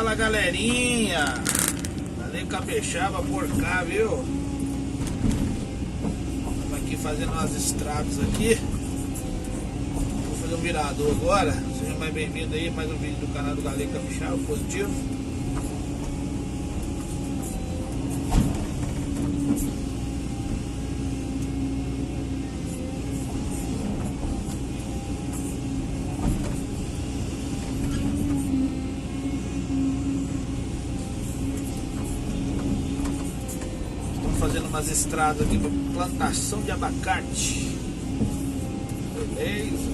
Fala, galerinha. Valeu, Capixaba por cá, viu? Estamos aqui fazendo umas estradas aqui. Vou fazer um mirador agora. Seja mais bem-vindo aí, mais um vídeo do canal do Galego Capixaba Positivo. Fazendo umas estradas aqui para plantação de abacate. Beleza.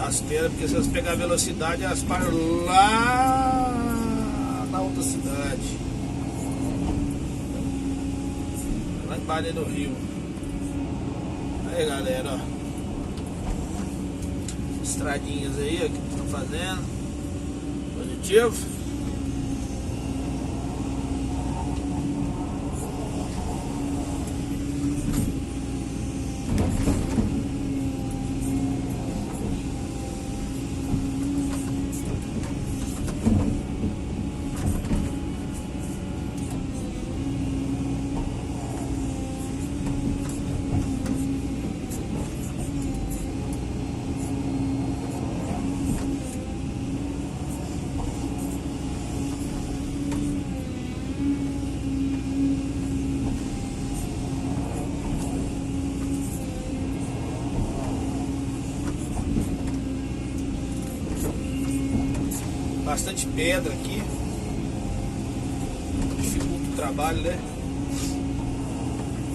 Rasteira, porque se elas pegar velocidade, elas param lá na outra cidade, lá embaixo do rio. Aí, galera, ó, estradinhas aí, ó, que estão fazendo positivo. Bastante pedra aqui, dificulta o trabalho, né?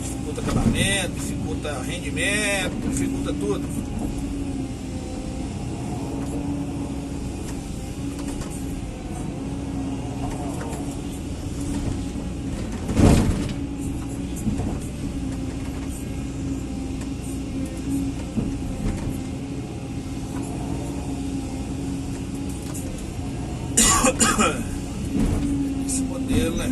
Dificulta acabamento, dificulta rendimento, dificulta tudo. Esse modelo, né?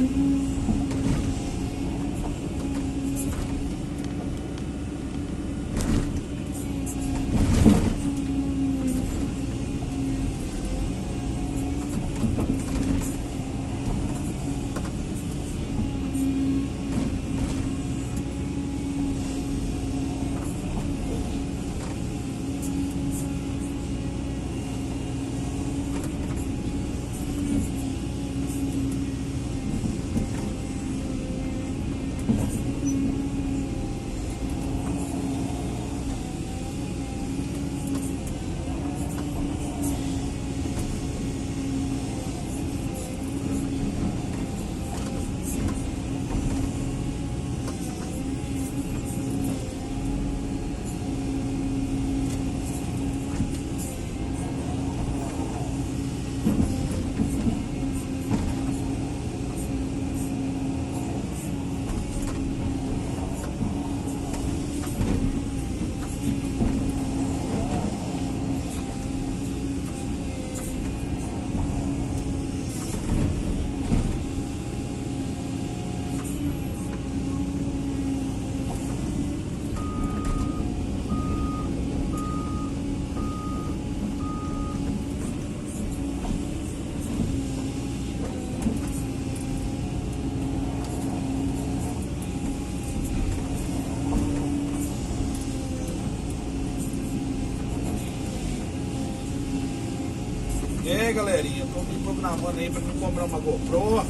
E aí, galerinha, eu tô um pouco na mão aí pra mim comprar uma GoPro,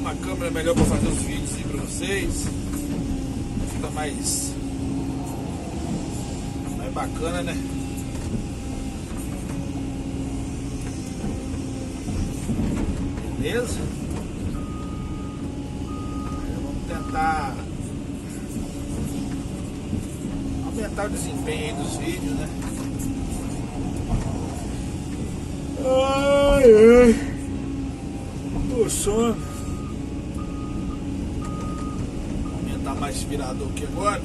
uma câmera melhor pra fazer os vídeos aí pra vocês. fica mais bacana, né? Beleza? Aí vamos tentar aumentar o desempenho aí dos vídeos, né? Ai, ai, tô sono. Vou aumentar mais esse virador aqui agora.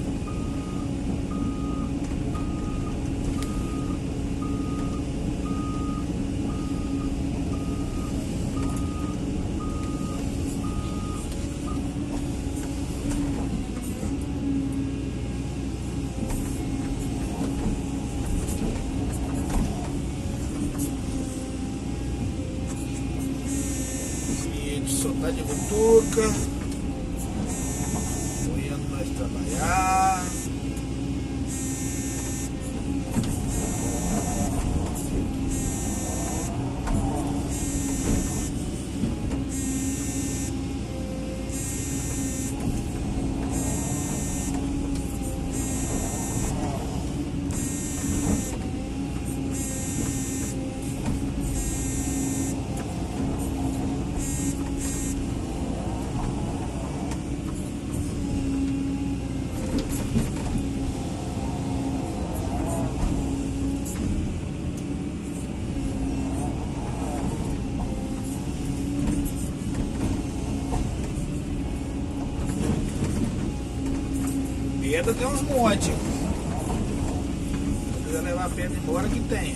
Soltar de butuca, apoiando nós trabalhar. Pedra tem uns montes. Se quiser levar a pedra embora, que tem.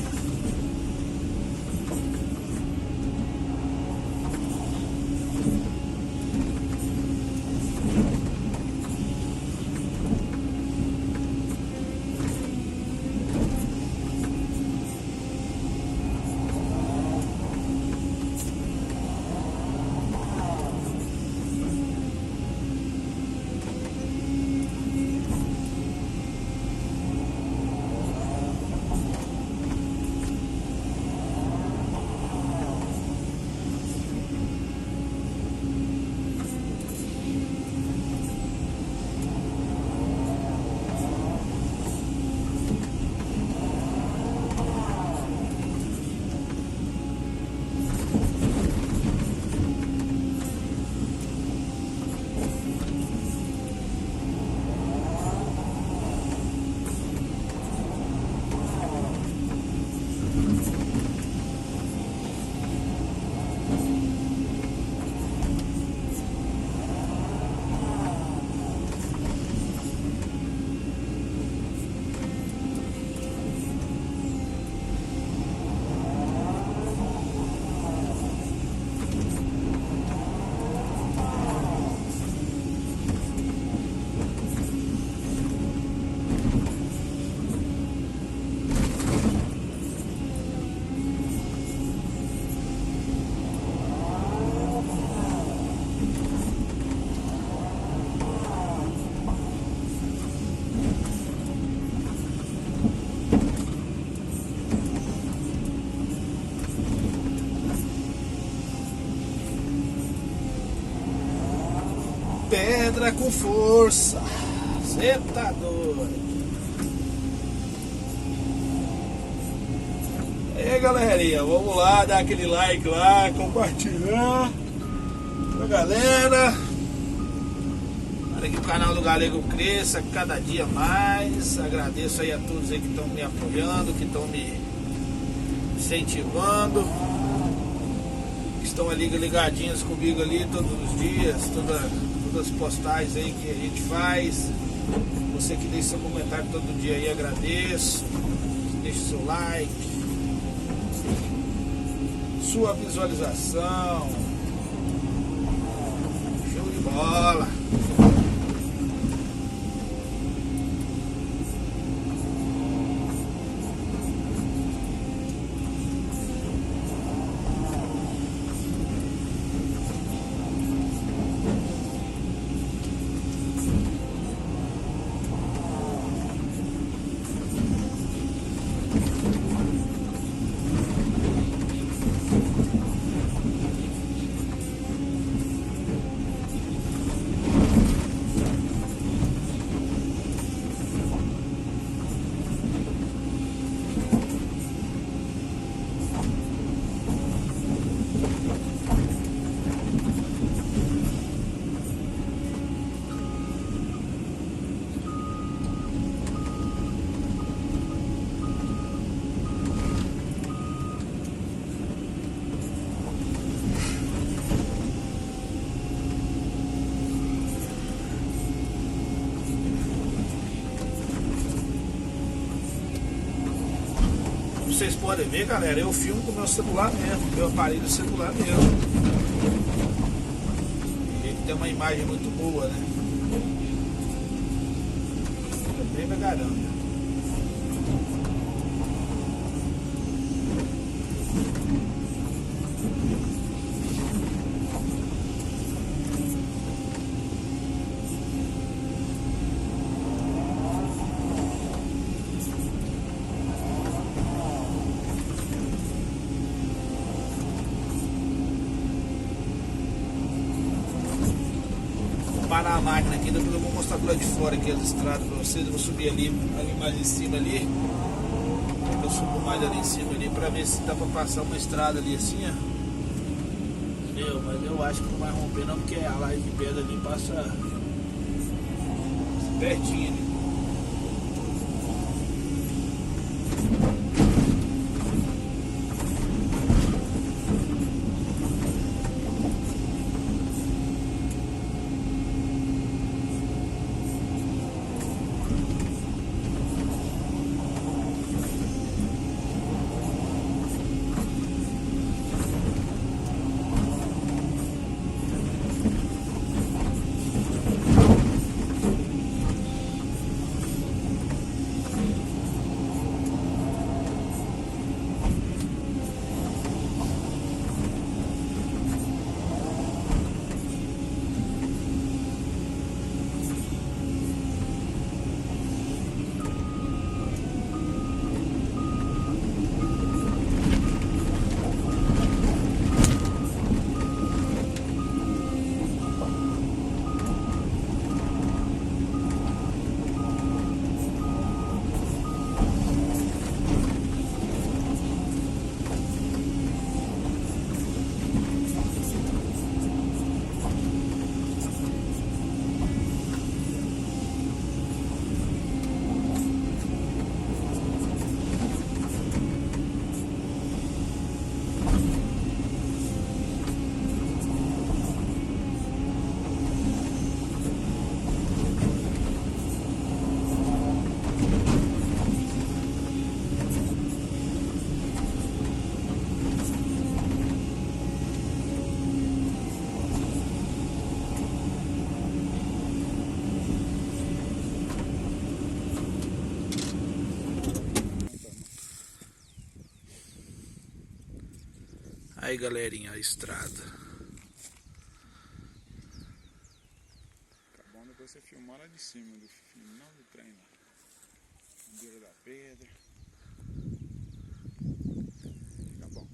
Pedra com força. Cê tá doido. E aí, galerinha, vamos lá, dar aquele like lá, compartilhar pra galera, para que o canal do Galego cresça cada dia mais. Agradeço aí a todos aí que estão me apoiando, que estão me incentivando, que estão ali ligadinhos comigo ali todos os dias, todas as postagens aí que a gente faz. Você que deixa seu comentário todo dia aí, agradeço. Deixa seu like, sua visualização. Show de bola. vocês podem ver, galera, eu filmo com o meu celular mesmo, meu aparelho celular mesmo. Ele tem uma imagem muito boa, né? É bem pra caramba. Parar a máquina aqui, depois eu vou mostrar do lado de fora aqui as estradas pra vocês. Eu vou subir ali mais em cima ali. Eu subo mais ali em cima ali pra ver se dá pra passar uma estrada ali assim, ó. Entendeu? Mas eu acho que não vai romper não, porque a laje de pedra ali passa pertinho ali. Aí, galerinha, a estrada. Tá bom depois você filmar lá de cima do final do trem lá. Na beira da pedra. Fica bom.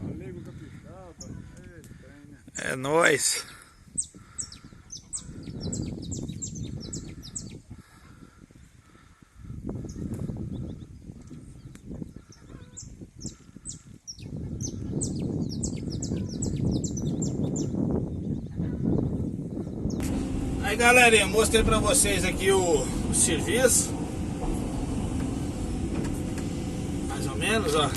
Galego capixaba. É nóis. Aí, galerinha, mostrei pra vocês aqui o serviço. Mais ou menos, ó.